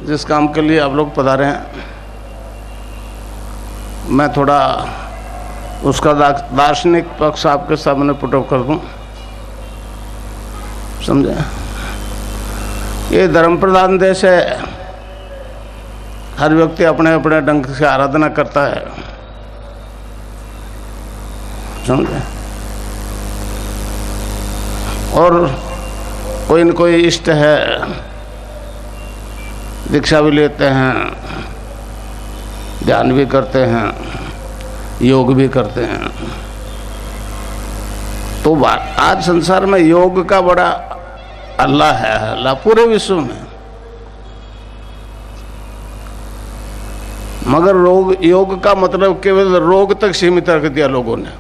जिस काम के लिए आप लोग पधारे हैं, मैं थोड़ा उसका दार्शनिक पक्ष आपके सामने पुट अप कर दूं। समझे? ये धर्म प्रधान देश है, हर व्यक्ति अपने अपने ढंग से आराधना करता है। समझे? और कोई न कोई इष्ट है, दीक्षा भी लेते हैं, ध्यान भी करते हैं, योग भी करते हैं। तो आज संसार में योग का बड़ा अल्लाह है, अल्लाह पूरे विश्व में। मगर योग का मतलब केवल रोग तक सीमित रख दिया लोगों ने।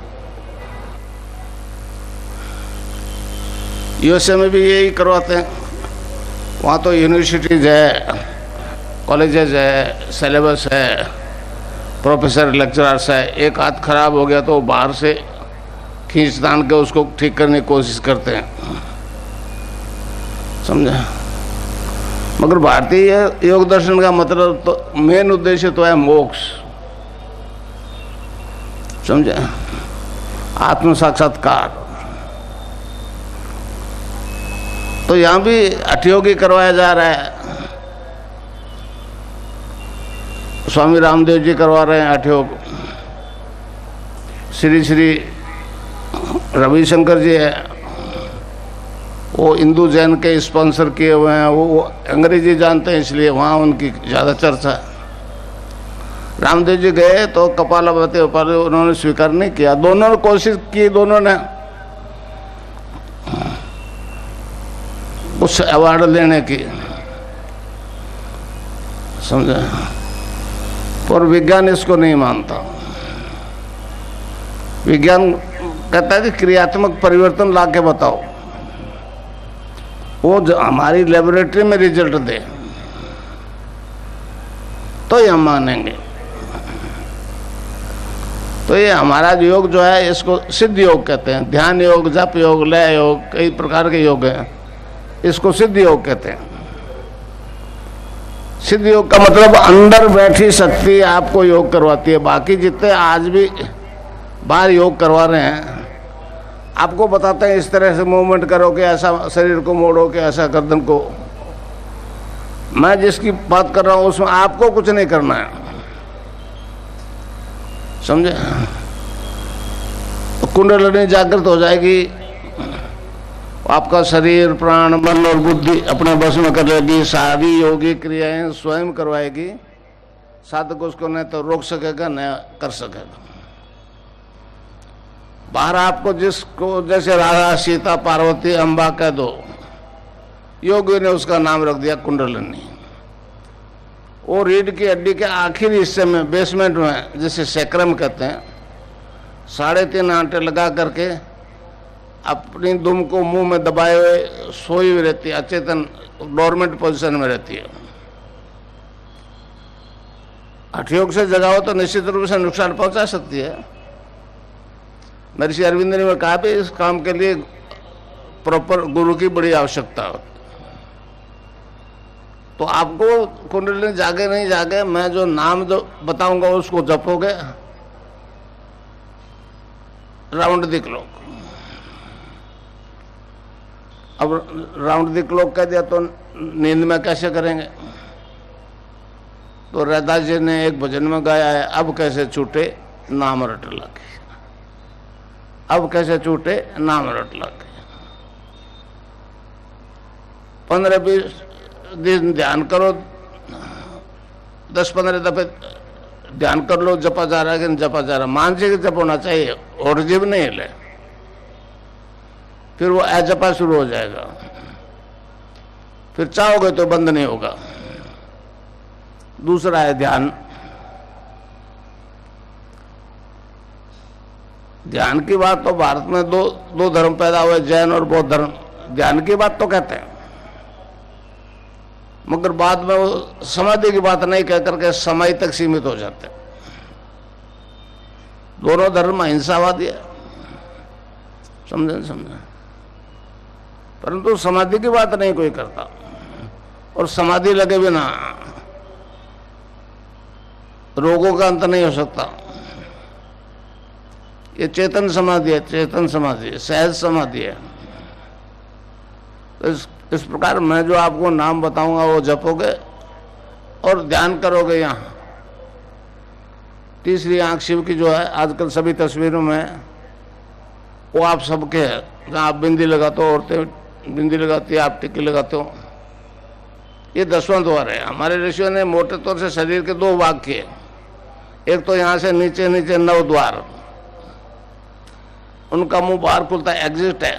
यूएसए में भी यही करवाते हैं। वहाँ तो यूनिवर्सिटीज है, कॉलेजेस है, सिलेबस है, प्रोफेसर लेक्चरर्स है। एक हाथ खराब हो गया तो बाहर से खींच तान के उसको ठीक करने की कोशिश करते हैं। समझे? मगर भारतीय योग दर्शन का मतलब तो मेन उद्देश्य तो है मोक्ष। समझे? आत्म साक्षात्कार। तो यहाँ भी हठयोगी करवाया जा रहा है। स्वामी रामदेव जी करवा रहे हैं हठयोग। श्री श्री रविशंकर जी है, वो हिंदू जैन के स्पॉन्सर किए हुए हैं। वो अंग्रेजी जानते हैं, इसलिए वहाँ उनकी ज़्यादा चर्चा है। रामदेव जी गए तो कपालभाति उन्होंने स्वीकार नहीं किया। दोनों ने कोशिश की, दोनों ने उस अवार्ड लेने की। समझे? पर विज्ञान इसको नहीं मानता। विज्ञान कहता है कि क्रियात्मक परिवर्तन ला के बताओ, वो जो हमारी लेबोरेटरी में रिजल्ट दे तो ये हम मानेंगे। तो ये हमारा योग जो है, इसको सिद्ध योग कहते हैं। ध्यान योग, जप योग, लय योग, कई प्रकार के योग हैं। इसको सिद्ध योग कहते हैं। सिद्ध योग का मतलब अंदर बैठी शक्ति आपको योग करवाती है। बाकी जितने आज भी बाहर योग करवा रहे हैं, आपको बताते हैं इस तरह से मूवमेंट करो कि ऐसा शरीर को मोड़ो कि ऐसा गर्दन को। मैं जिसकी बात कर रहा हूँ उसमें आपको कुछ नहीं करना है। समझे? कुंडलिनी जागृत हो जाएगी, आपका शरीर, प्राण, मन और बुद्धि अपने बस में कर लेगी। सारी योगी क्रियाएं स्वयं करवाएगी। साधक उसको न तो रोक सकेगा न कर सकेगा। बाहर आपको जिसको जैसे राधा, सीता, पार्वती, अम्बा कह दो, योगी ने उसका नाम रख दिया कुंडलिनी। वो रीढ़ की हड्डी के आखिरी हिस्से में, बेसमेंट में, जिसे सैक्रम कहते हैं, 3.5 आंटे लगा करके अपनी दुम को मुंह में दबाए हुए सोई हुई रहती है, अचेतन डोरमेंट पोजीशन में रहती है। हठयोग से जगाओ तो निश्चित रूप से नुकसान पहुंचा सकती है। महर्षि अरविंद ने कहा भी इस काम के लिए प्रॉपर गुरु की बड़ी आवश्यकता हो। तो आपको कुंडलिनी जागे नहीं जागे, मैं जो नाम जो बताऊंगा उसको जपोगे, राउंड द क्लॉक। अब राउंड द क्लॉक कह दिया तो नींद में कैसे करेंगे? तो रैदास जी ने एक भजन में गाया है, अब कैसे छूटे नाम रट लगे। अब कैसे छूटे नाम रट लगे। 15-20 दिन ध्यान करो, 10-15 दफे ध्यान कर लो, जपा जा रहा है कि जपा जा रहा। मानसिक जप होना चाहिए, और जीव नहीं हिले, फिर वो अजपा शुरू हो जाएगा। फिर चाहोगे तो बंद नहीं होगा। दूसरा है ध्यान। ध्यान की बात तो भारत में दो धर्म पैदा हुए, जैन और बौद्ध धर्म। ध्यान की बात तो कहते हैं, मगर बाद में वो समाधि की बात नहीं कह करके समय तक सीमित हो जाते हैं। दोनों धर्म अहिंसावादी है। समझे? परंतु समाधि की बात नहीं कोई करता, और समाधि लगे बिना रोगों का अंत नहीं हो सकता। ये चेतन समाधि है, चेतन समाधि है, सहज समाधि है। तो इस प्रकार मैं जो आपको नाम बताऊंगा वो जपोगे और ध्यान करोगे। यहाँ तीसरी आंख शिव की जो है आजकल सभी तस्वीरों में वो आप सबके है। जहाँ आप बिंदी लगाते हो, औरतें बिंदी लगाती है, आप टिक्की लगाते हो। ये 10वां द्वार है। हमारे ऋषियों ने मोटे तौर से शरीर के 2 भाग किए। एक तो यहाँ से नीचे नीचे 9 द्वार, उनका मुंह बाहर खुलता है, एग्जिट है।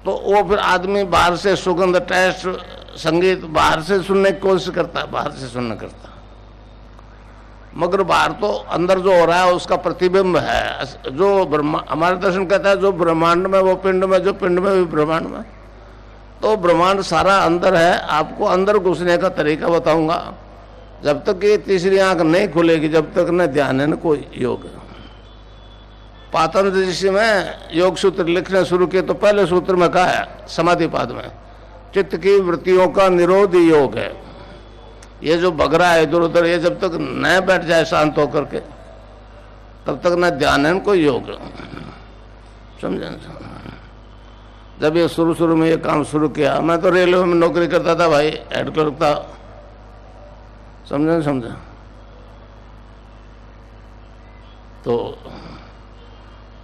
तो वो फिर आदमी बाहर से सुगंध, टेस्ट, संगीत बाहर से सुनने की कोशिश करता है, बाहर से सुनने करता है, मगर बाहर तो अंदर जो हो रहा है उसका प्रतिबिंब है। जो हमारे दर्शन कहता है जो ब्रह्मांड में वो पिंड में, जो पिंड में भी ब्रह्मांड में। तो ब्रह्मांड सारा अंदर है। आपको अंदर घुसने का तरीका बताऊंगा। जब तक ये तीसरी आंख नहीं खुलेगी, जब तक न ध्यान है न कोई योग। पातंजलि ऋषि में योग सूत्र लिखने शुरू किए तो पहले सूत्र में कहा है, समाधि पाद में, चित्त की वृत्तियों का निरोध योग है। ये जो भग रहा है इधर उधर, ये जब तक न बैठ जाए शांत होकर के, तब तक न ध्यान है न कोई योग। समझे? जब ये शुरू में ये काम शुरू किया, मैं तो रेलवे में नौकरी करता था भाई, हेड क्लर्क था। समझा? तो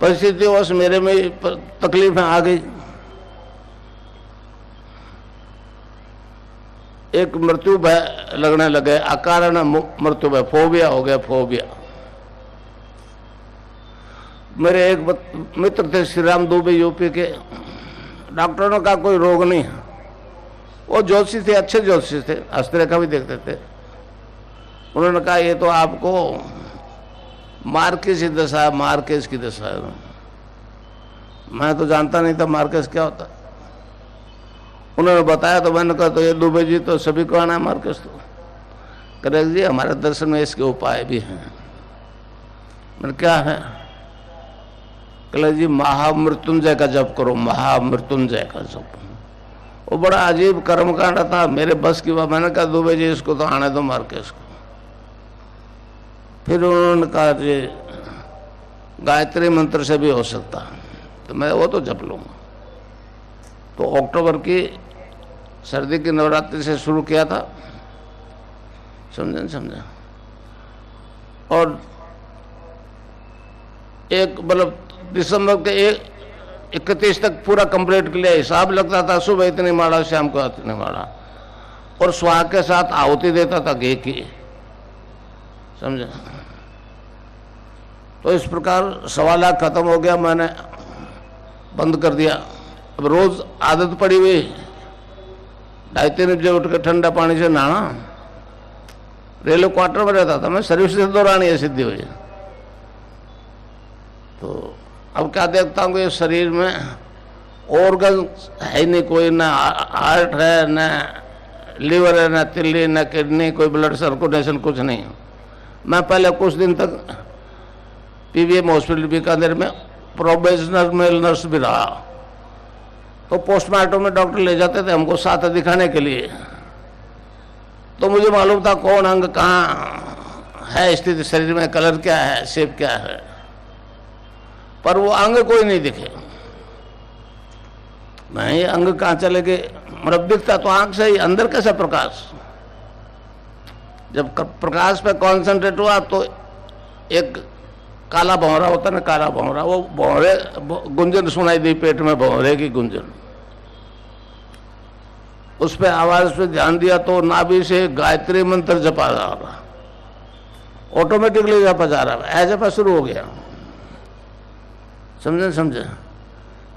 परिस्थितिवश मेरे में तकलीफें आ गई। एक मृत्यु भय लगने लगे, अकारण मृत्यु भय, फोबिया हो गया, फोबिया। मेरे एक मित्र थे श्री राम दुबे, यूपी के। डॉक्टरों ने कहा कोई रोग नहीं है। वो ज्योतिषी थे, अच्छे ज्योतिषी थे, हस्तरेखा भी देखते थे। उन्होंने कहा ये तो आपको मार्केज की दशा है, मार्केज की दशा है। मैं तो जानता नहीं था मार्केज क्या होता। उन्होंने बताया तो मैंने कहा तो ये दुबे जी तो सभी को आना है मार्केज। तो करेक्ट जी, हमारे दर्शन में इसके उपाय भी हैं। मैंने क्या है? कल जी महामृत्युंजय का जप करो, महामृत्युंजय का जप। वो बड़ा अजीब कर्मकांड था, मेरे बस की बात। मैंने कहा दुबे जी इसको तो आने दो मार्केज को। फिर उन्होंने कहा जी गायत्री मंत्र से भी हो सकता है, तो मैं वो तो जप लूंगा। तो अक्टूबर की सर्दी की नवरात्रि से शुरू किया था। समझे? और एक मतलब दिसंबर के 31 तक पूरा कंप्लीट के लिए हिसाब लगता था। सुबह इतनी माला, शाम को इतनी माला, और सुहाग के साथ आहुति देता था घी की। समझे? तो इस प्रकार 1.25 लाख खत्म हो गया, मैंने बंद कर दिया। अब रोज आदत पड़ी हुई 2:30 बजे उठ कर ठंडा पानी से नहाना। रेलवे क्वार्टर में रहता था मैं, सर्विस के दौरान ये सिद्धि हुई। तो अब क्या देखता हूँ ये शरीर में ऑर्गन है ही नहीं कोई, ना हार्ट है, ना लीवर है, ना तिल्ली, ना किडनी, कोई ब्लड सर्कुलेशन, कुछ नहीं। मैं पहले कुछ दिन तक पीवीएम हॉस्पिटल बीकानेर में प्रोबेशनर मेल नर्स भी रहा। तो पोस्टमार्टम में डॉक्टर ले जाते थे हमको साथ दिखाने के लिए। तो मुझे मालूम था कौन अंग कहाँ है स्थिति, शरीर में कलर क्या है, शेप क्या है, पर वो अंग कोई नहीं दिखे। मैं ये अंग कहाँ चले गए, मतलब दिखता तो आंख से ही, अंदर कैसा प्रकाश। जब प्रकाश पे कॉन्सेंट्रेट हुआ तो एक काला भंवरा होता ना, काला भंवरा, वो भंवरे गुंजन सुनाई दी, पेट में भंवरे की गुंजन। उस पे आवाज पे ध्यान दिया तो नाभि से गायत्री मंत्र जपा जा रहा, ऑटोमेटिकली जपा जा रहा है, जपा शुरू हो गया। समझे?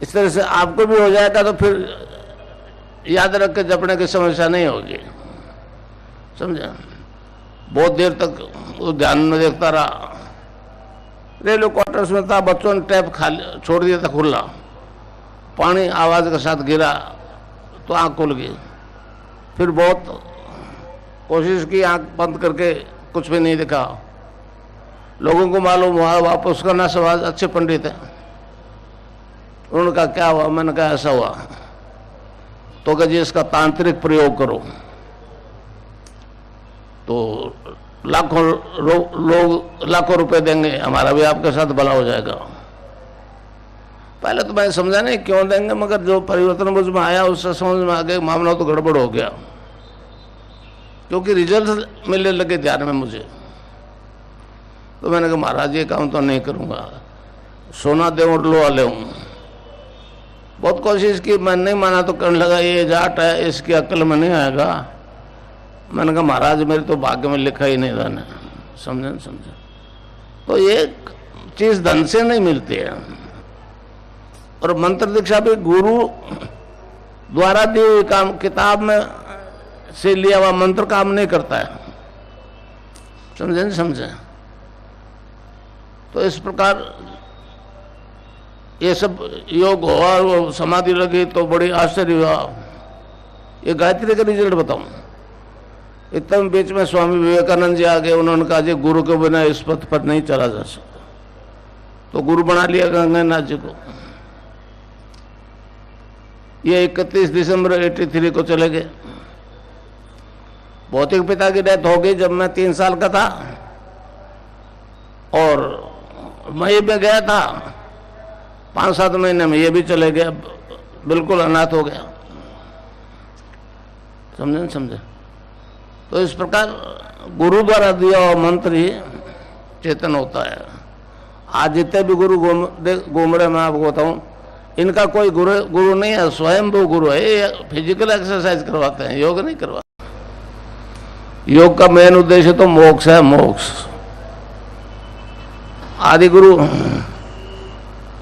इस तरह से आपको भी हो जाएगा तो फिर याद रख के जपने की समस्या नहीं होगी। समझे? बहुत देर तक वो ध्यान में देखता रहा। रेलवे क्वार्टर्स में था, बच्चों ने टैप छोड़ दिया था खुला, पानी आवाज के साथ गिरा तो आंख खुल गई। फिर बहुत कोशिश की आंख बंद करके, कुछ भी नहीं दिखा। लोगों को मालूम हुआ, वापस करना सवाल, अच्छे पंडित है। उन्होंने कहा क्या हुआ? मैंने कहा ऐसा हुआ। तो कहा जी इसका तांत्रिक प्रयोग करो। तो लाखों लोग लाखों रुपए देंगे, हमारा भी आपके साथ भला हो जाएगा। पहले तो मैं समझा नहीं क्यों देंगे, मगर जो परिवर्तन मुझ में आया उससे समझ में आ गया मामला तो गड़बड़ हो गया, क्योंकि रिजल्ट मिलने लगे ध्यान में मुझे। तो मैंने कहा महाराज ये काम तो नहीं करूंगा, सोना दे और लोहा ले। बहुत कोशिश की, मैं नहीं माना तो कहने लगा ये जाट है, इसकी अक्ल में नहीं आएगा। मैंने कहा महाराज मेरे तो भाग्य में लिखा ही नहीं था, समझे। तो ये चीज धन से नहीं मिलती है, और मंत्र दीक्षा भी गुरु द्वारा दी हुई काम, किताब में से लिया हुआ मंत्र काम नहीं करता है, समझे। तो इस प्रकार ये सब योग हुआ और वो समाधि लगी तो बड़ी आश्चर्य हुआ। ये गायत्री का रिजल्ट बताऊं, इतने बीच में स्वामी विवेकानंद जी आ गए, उन्होंने कहा जी गुरु के बिना इस पथ पर नहीं चला जा सकता, तो गुरु बना लिया गंगानाथ जी को। ये 31 दिसंबर 83 को चले गए। भौतिक पिता की डेथ हो गई जब मैं 3 साल का था, और मई में गया था, 5-7 महीने में ये भी चले गए, बिल्कुल अनाथ हो गया, समझे। तो इस प्रकार गुरु द्वारा दिया हुआ मंत्र ही चेतन होता है। आज जितने भी गुरु घूम रहे, मैं आपको बताऊं, इनका कोई गुरु नहीं है, स्वयं वो गुरु है। ये फिजिकल एक्सरसाइज करवाते हैं, योग नहीं करवाते। योग का मेन उद्देश्य तो मोक्ष है, मोक्ष। आदि गुरु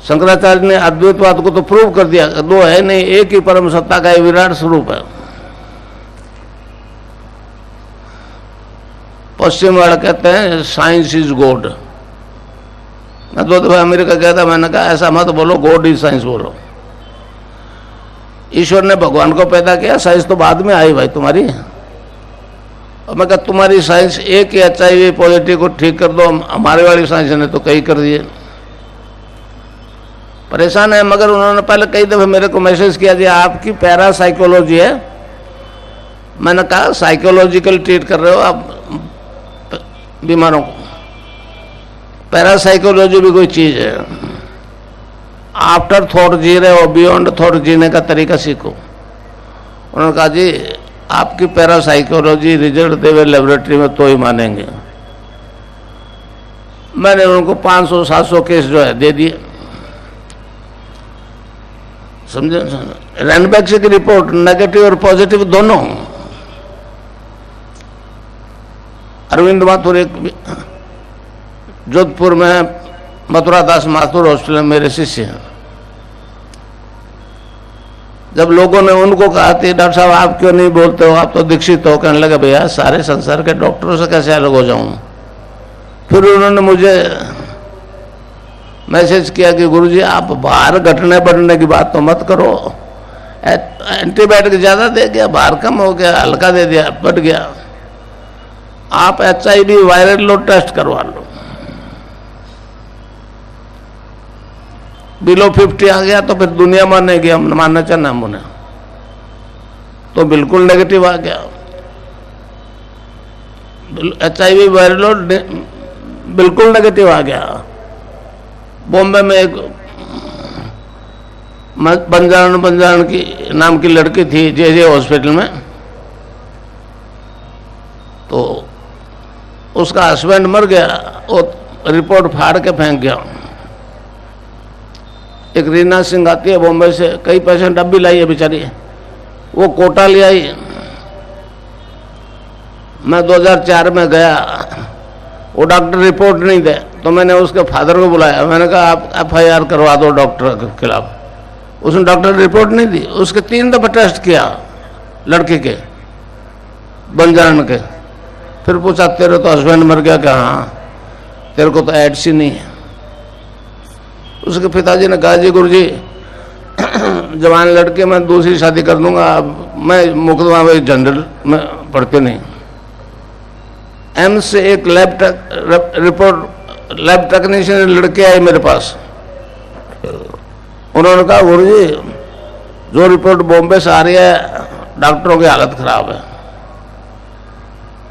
शंकराचार्य ने अद्वैतवाद को तो प्रूव कर दिया, दो है नहीं, एक ही परम सत्ता का विराट स्वरूप है। पश्चिम वाले कहते हैं साइंस इज गॉड। मैं 2 दफा अमेरिका गया था, मैंने कहा ऐसा मत बोलो, गॉड इज साइंस बोलो। ईश्वर ने भगवान को पैदा किया, साइंस तो बाद में आई भाई तुम्हारी। और मैं कहा तुम्हारी साइंस एक ही HIV पॉजिटिव को ठीक कर दो, हमारे वाली साइंस ने तो कई कर दिए। परेशान है, मगर उन्होंने पहले कई दफे मेरे को मैसेज किया जी आपकी पैरासाइकोलॉजी है। मैंने कहा साइकोलॉजिकल ट्रीट कर रहे हो आप बीमारों को, पैरासाइकोलॉजी भी कोई चीज है। आफ्टर थॉट जी रहे हो, बियॉन्ड थॉट जीने का तरीका सीखो। उन्होंने कहा जी आपकी पैरासाइकोलॉजी रिजल्ट दे हुए लेबोरेटरी में तो ही मानेंगे। मैंने उनको 500-700 केस जो है दे दिए, समझे। रैनबैक्स की रिपोर्ट नेगेटिव और पॉजिटिव दोनों। अरविंद माथुर एक जोधपुर में मथुरा दास माथुर हॉस्पिटल में मेरे शिष्य हैं। जब लोगों ने उनको कहा थी डॉक्टर साहब आप क्यों नहीं बोलते हो, आप तो दीक्षित हो, कहने लगे भैया सारे संसार के डॉक्टरों से कैसे अलग हो जाऊं। फिर उन्होंने मुझे मैसेज किया कि गुरुजी आप बाहर घटने बढ़ने की बात तो मत करो, एंटीबायोटिक ज्यादा दे गया, बाहर कम हो गया, हल्का दे दिया, बढ़ गया। आप HIV वायरल लोड टेस्ट करवा लो, बिलो 50 आ गया तो फिर दुनिया मानेगी, हम मानना चाहना हम उन्हें, तो बिल्कुल नेगेटिव आ गया। HIV वायरल लोड बिल्कुल नेगेटिव आ गया। बॉम्बे में एक बंजारण की नाम की लड़की थी JJ हॉस्पिटल में, तो उसका हस्बैंड मर गया, वो रिपोर्ट फाड़ के फेंक गया। एक रीना सिंह आती है बॉम्बे से, कई पेशेंट अब भी लाई है बेचारी, वो कोटा ले आई। मैं 2004 में गया, वो डॉक्टर रिपोर्ट नहीं दे, तो मैंने उसके फादर को बुलाया, मैंने कहा आप FIR करवा दो डॉक्टर के खिलाफ। उसने डॉक्टर रिपोर्ट नहीं दी, उसके 3 दफा टेस्ट किया लड़के के बंजारण के। फिर पूछा तेरे तो हस्बैंड मर गया, क्या हाँ, तेरे को तो एड्स ही नहीं है। उसके पिताजी ने कहा जी गुरुजी जवान लड़के मैं दूसरी शादी कर दूंगा, मैं मुकदमा में जनरल में पढ़ते नहीं। एम्स से एक लैब टेक्नीशियन लड़के आए मेरे पास, उन्होंने कहा गुरुजी जो रिपोर्ट बॉम्बे से आ रही है डॉक्टरों की हालत खराब है।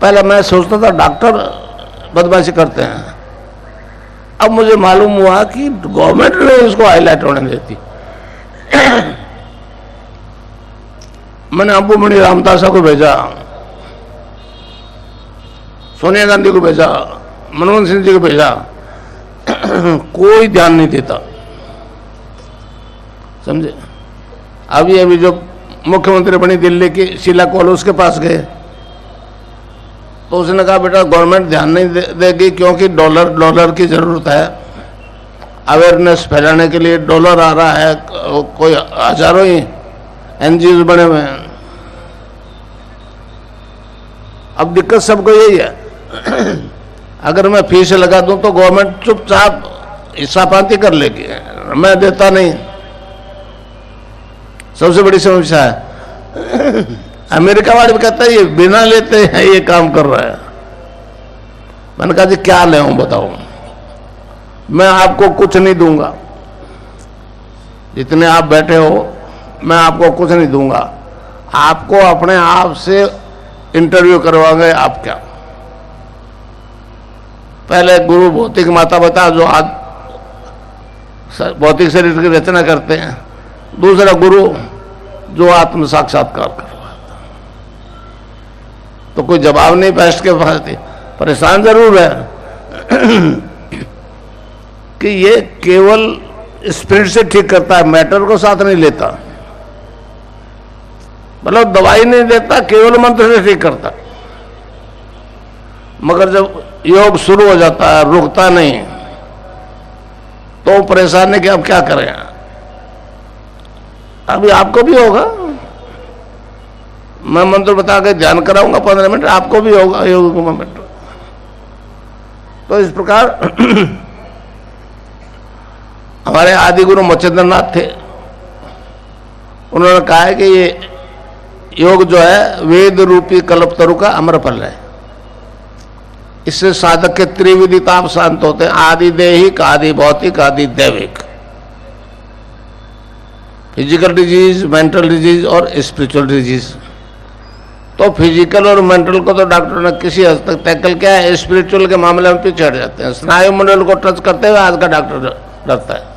पहले मैं सोचता था डॉक्टर बदमाशी करते हैं, अब मुझे मालूम हुआ कि गवर्नमेंट ने इसको हाईलाइट होने देती। मैंने अंबुमणि रामदासा को भेजा, सोनिया गांधी को भेजा, मनमोहन सिंह जी को भेजा, कोई ध्यान नहीं देता, समझे। अभी जो मुख्यमंत्री बनी दिल्ली की शीला कौल, उसके पास गए तो उसने कहा बेटा गवर्नमेंट ध्यान नहीं देगी क्योंकि डॉलर की जरूरत है, अवेयरनेस फैलाने के लिए डॉलर आ रहा है, कोई हजारों ही एनजीओ बने हुए हैं। अब दिक्कत सबको यही है, अगर मैं फीस लगा दूं तो गवर्नमेंट चुपचाप हिस्सापाती कर लेगी, मैं देता नहीं, सबसे बड़ी समस्या है। अमेरिका वाले भी कहता है ये बिना लेते हैं ये काम कर रहा है। मैंने कहा जी क्या ले बताओ, मैं आपको कुछ नहीं दूंगा, जितने आप बैठे हो मैं आपको कुछ नहीं दूंगा, आपको अपने आप से इंटरव्यू करवाएंगे। आप क्या, पहले गुरु भौतिक माता बता जो आज भौतिक शरीर की रचना करते हैं, दूसरा गुरु जो आत्म साक्षात्कार करवाता। तो कोई जवाब नहीं बैठ के फंसती, परेशान जरूर है कि ये केवल स्पिरिट से ठीक करता है, मैटर को साथ नहीं लेता, मतलब दवाई नहीं देता, केवल मंत्र से ठीक करता। मगर जब योग शुरू हो जाता है, रुकता नहीं, तो परेशान है कि अब क्या करें। अभी आपको भी होगा, मैं मंत्र बता के ध्यान कराऊंगा 15 मिनट, आपको भी होगा योग मोमेंट। तो इस प्रकार हमारे आदि गुरु मच्छिंद्रनाथ थे, उन्होंने कहा है कि ये योग जो है वेद रूपी कल्पतरु का अमर फल है, इससे साधक के त्रिविधि ताप शांत होते हैं, आदि देहिक, आदि भौतिक, आदि दैविक, फिजिकल डिजीज, मेंटल डिजीज और स्पिरिचुअल डिजीज। तो फिजिकल और मेंटल को तो डॉक्टर ने किसी हद तक टैकल किया है, स्पिरिचुअल के मामले में पीछे हट जाते हैं। स्नायु मंडल को टच करते हुए आज का डॉक्टर डरता है।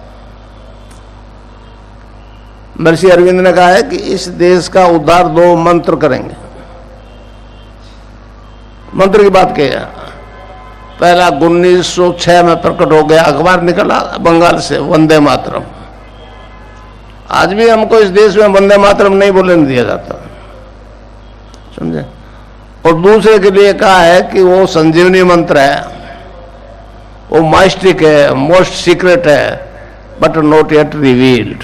महर्षि अरविंद ने कहा है कि इस देश का उद्धार 2 मंत्र करेंगे। मंत्र की बात कही है, पहला 1906 में प्रकट हो गया, अखबार निकला बंगाल से, वंदे मातरम। आज भी हमको इस देश में वंदे मातरम नहीं बोलने दिया जाता, समझे। और दूसरे के लिए कहा है कि वो संजीवनी मंत्र है, वो माइस्टिक है, मोस्ट सीक्रेट है, बट नॉट येट रिवील्ड।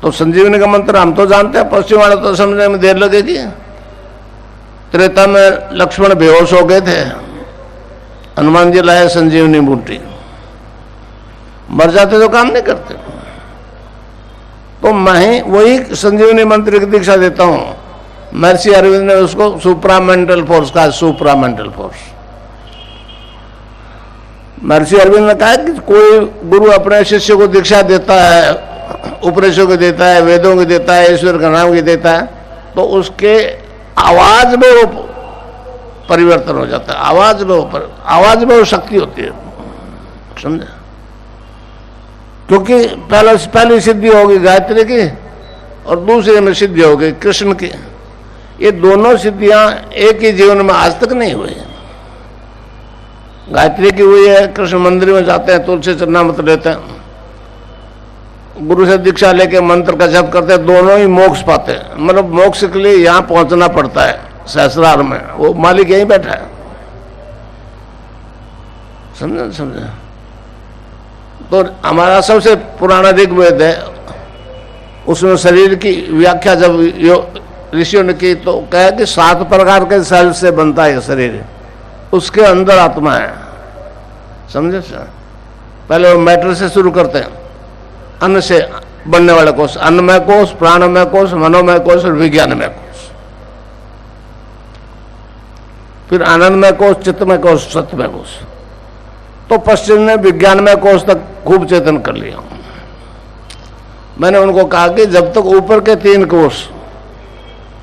तो संजीवनी का मंत्र हम तो जानते हैं, पश्चिम वाले तो समझने में देर लगेगी। त्रेता में लक्ष्मण बेहोश हो गए थे, हनुमान जी लाए संजीवनी बूटी, मर जाते तो काम नहीं करते। तो मैं वही संजीवनी मंत्र की दीक्षा देता हूं। महर्षि अरविंद ने उसको सुप्रामेंटल फोर्स कहा, सुप्रामेंटल फोर्स। महर्षि अरविंद ने कहा कि कोई गुरु अपने शिष्य को दीक्षा देता है, उपनिषदों को देता है, वेदों को देता है, ईश्वर का नाम को देता है, तो उसके आवाज में वो परिवर्तन हो जाता है, आवाज में वो शक्ति होती है, समझे। क्योंकि पहली सिद्धि होगी गायत्री की और दूसरे में सिद्धि होगी कृष्ण की। ये दोनों सिद्धियां एक ही जीवन में आज तक नहीं हुई। गायत्री की हुई है, कृष्ण मंदिर में जाते हैं, तुलसी चरणामृत लेते हैं, गुरु से दीक्षा लेके मंत्र का जप करते हैं, दोनों ही मोक्ष पाते हैं। मतलब मोक्ष के लिए यहां पहुंचना पड़ता है सहस्रार में, वो मालिक यहीं बैठा है, समझे। तो हमारा सबसे पुराना ऋग्वेद है, उसमें शरीर की व्याख्या जब ऋषियों ने की तो कहा कि 7 प्रकार के सेल से बनता है शरीर, उसके अंदर आत्मा है, समझे। पहले वो मैटर से शुरू करते हैं, अन्न से बनने वाले कोष, अन्नमय कोष, प्राणमय कोष, मनोमय कोष और विज्ञानमय कोष, फिर आनंदमय कोष, चित्तमय कोष, सत्यमय कोष। तो पश्चिम ने विज्ञानमय कोष तक खूब चेतन कर लिया। मैंने उनको कहा कि जब तक ऊपर के 3 कोष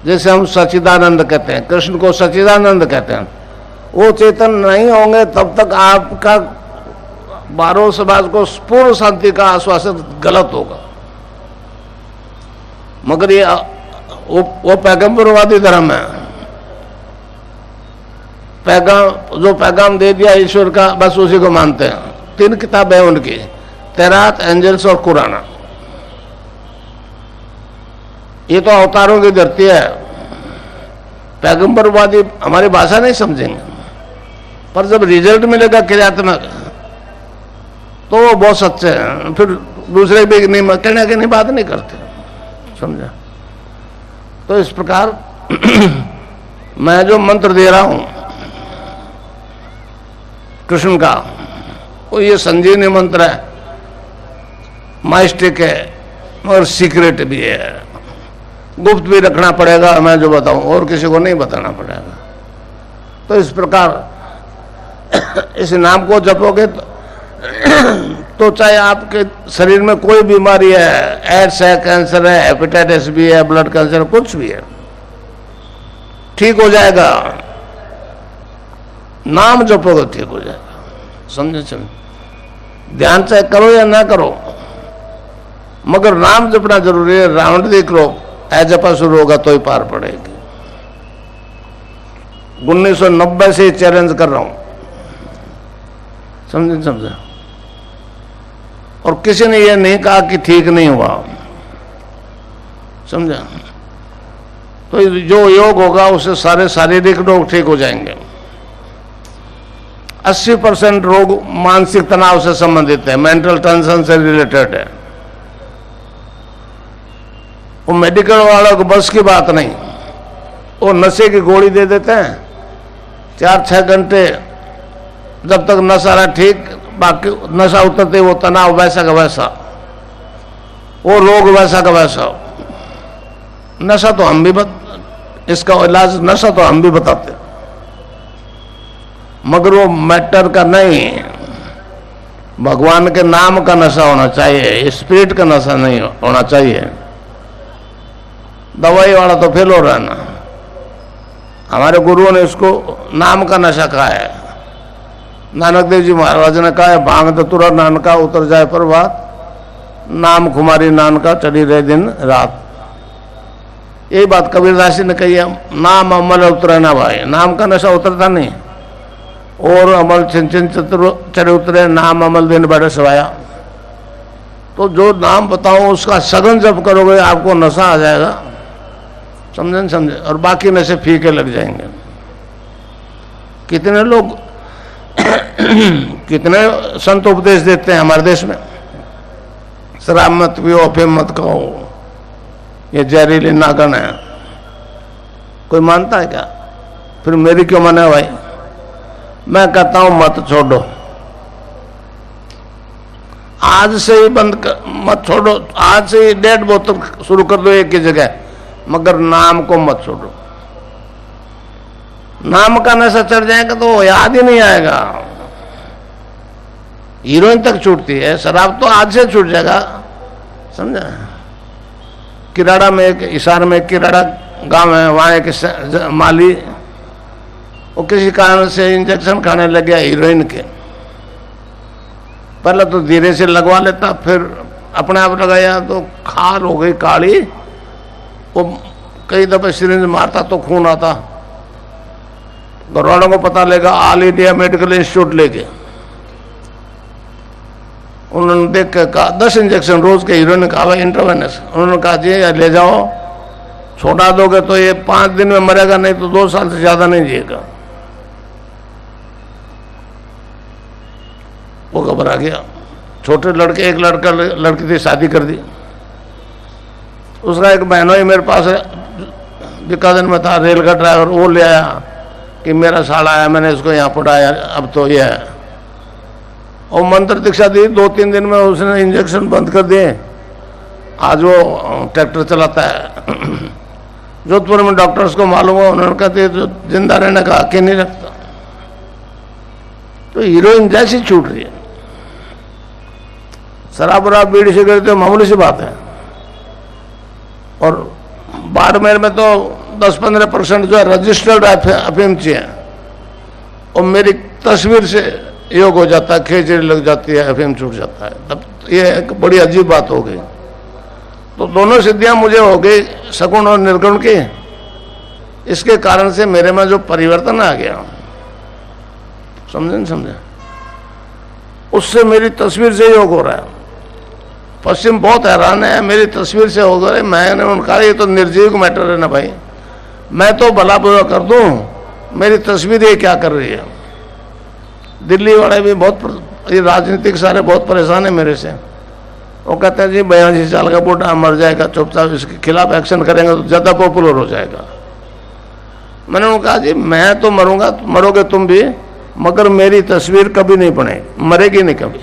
जैसे हम सच्चिदानंद कहते हैं, कृष्ण को सच्चिदानंद कहते हैं, वो चेतन नहीं होंगे तब तक आपका 12 समाज को पूर्ण शांति का आश्वासन गलत होगा। मगर ये वो पैगंबरवादी धर्म है। जो पैगाम दे दिया ईश्वर का, बस उसी को मानते हैं। 3 किताबें हैं उनकी, तैरात, एंजल्स और कुरान। ये तो अवतारों की धरती है। पैगंबरवादी हमारी भाषा नहीं समझेंगे, पर जब रिजल्ट मिलेगा क्रियात्मक तो वो बहुत सच्चे हैं। फिर दूसरे भी नहीं कहने की नहीं बात नहीं करते, समझा। तो इस प्रकार मैं जो मंत्र दे रहा हूं कृष्ण का, वो ये संजीवनी मंत्र है, माइस्टिक है और सीक्रेट भी है। गुप्त भी रखना पड़ेगा, मैं जो बताऊं, और किसी को नहीं बताना पड़ेगा। तो इस प्रकार इस नाम को जपोगे तो चाहे आपके शरीर में कोई बीमारी है, एड्स है, कैंसर है, हेपेटाइटिस भी है, ब्लड कैंसर, कुछ भी है, ठीक हो जाएगा। नाम जपोगे ठीक हो जाएगा, समझे। चलो ध्यान चाहे करो या ना करो, मगर नाम जपना जरूरी है। रावण देख लो, जपा शुरू होगा तो ही पार पड़ेगी। 1990 से चैलेंज कर रहा हूं, समझा। और किसी ने यह नहीं कहा कि ठीक नहीं हुआ, समझा। तो जो योग होगा उससे सारे शारीरिक रोग ठीक हो जाएंगे। 80% रोग मानसिक तनाव से संबंधित है, मेंटल टेंशन से रिलेटेड है। वो मेडिकल वालों को बस की बात नहीं। वो नशे की गोली दे देते हैं, 4-6 घंटे जब तक नशा रहा ठीक, बाकी नशा उतरते वो तनाव वैसा का वैसा, वो रोग वैसा का वैसा। नशा तो हम भी इसका इलाज नशा तो हम भी बताते, मगर वो मैटर का नहीं, भगवान के नाम का नशा होना चाहिए, स्पिरिट का नशा नहीं होना चाहिए। दवाई वाला तो फेल हो रहा है ना। हमारे गुरुओं ने इसको नाम का नशा कहा है। नानक देव जी महाराज ने कहा है, भांग धतूरा नानका उतर जाए प्रभात, नाम खुमारी नानका चढ़ी रहे दिन रात। यही बात कबीरदास जी ने कही है, नाम अमल उतरे ना भाई। नाम का नशा उतरता नहीं, और अमल छिन छिन चढ़े उतरे, नाम अमल दिन बैठे सवाया। तो जो नाम बताऊं उसका सघन जप करोगे आपको नशा आ जाएगा, समझे। और बाकी नशे फीके लग जाएंगे। कितने लोग कितने संत उपदेश देते हैं हमारे देश में, शराब मत पियो, अफीम मत खाओ, ये जहरीली नागन है। कोई मानता है क्या? फिर मेरी क्यों मने भाई? मैं कहता हूं मत छोड़ो, आज से ही मत छोड़ो। आज से ही 1.5 बोतल शुरू कर दो एक ही जगह, मगर नाम को मत छोड़ो। नाम का नशा चढ़ जाएगा तो याद ही नहीं आएगा। हीरोइन तक छूटती है, शराब तो आज से छूट जाएगा, समझा। किराड़ा में एक हिसार में किराड़ा गांव है, वहां एक माली वो किसी कारण से इंजेक्शन खाने लग गया हीरोइन के। पहले तो धीरे से लगवा लेता, फिर अपने आप लगाया तो खाल हो गई काली। वो कई दफे सिरिंज मारता तो खून आता। घरवालों को पता लगा, ऑल इंडिया मेडिकल इंस्टीट्यूट लेके उन्होंने देख के कहा 10 इंजेक्शन रोज के। हीरो ने कहा इंटरवेनेस। उन्होंने कहा जी ले जाओ, छोड़ा दोगे तो ये 5 दिन में मरेगा, नहीं तो 2 साल से ज्यादा नहीं जिएगा। वो घबरा गया। छोटे लड़के, एक लड़की थी, शादी कर दी। उसका एक बहनों ही मेरे पास बीकानेर में था, रेल का ड्राइवर, वो ले आया कि मेरा साला आया, मैंने इसको यहाँ पढ़ाया, अब तो ये है। और मंत्र दीक्षा दी, 2-3 दिन में उसने इंजेक्शन बंद कर दिए। आज वो ट्रैक्टर चलाता है। जोधपुर में डॉक्टर्स को मालूम हुआ, उन्होंने कहते तो जिंदा रहने का हक ही नहीं रखता। तो हीरोइन जैसी छूट रही है। शराब वराब बीड़ी सिगरेट तो मामूली सी बात है। और बाड़मेर में तो 10-15% जो है रजिस्टर्ड अफीमची है, और मेरी तस्वीर से योग हो जाता है, खिचड़ी लग जाती है, अफीम छूट जाता है। तब ये एक बड़ी अजीब बात हो गई। तो दोनों सिद्धियां मुझे हो गई, सगुण और निर्गुण की। इसके कारण से मेरे में जो परिवर्तन आ गया, समझे नहीं समझे, उससे मेरी तस्वीर से योग हो रहा है। पश्चिम बहुत हैरान है, मेरी तस्वीर से हो गए। मैंने उनका ये तो निर्जीव मैटर है ना भाई, मैं तो भला बुरा कर दूं, मेरी तस्वीर ये क्या कर रही है। दिल्ली वाले भी बहुत, ये राजनीतिक सारे बहुत परेशान है मेरे से। वो कहते हैं जी 82 साल का बूढ़ा मर जाएगा, चुपचाप इसके खिलाफ एक्शन करेंगे तो ज़्यादा पॉपुलर हो जाएगा। मैंने उनको कहा जी मैं तो मरूंगा, मरोगे तुम भी, मगर मेरी तस्वीर कभी नहीं बनेगी, मरेगी नहीं कभी।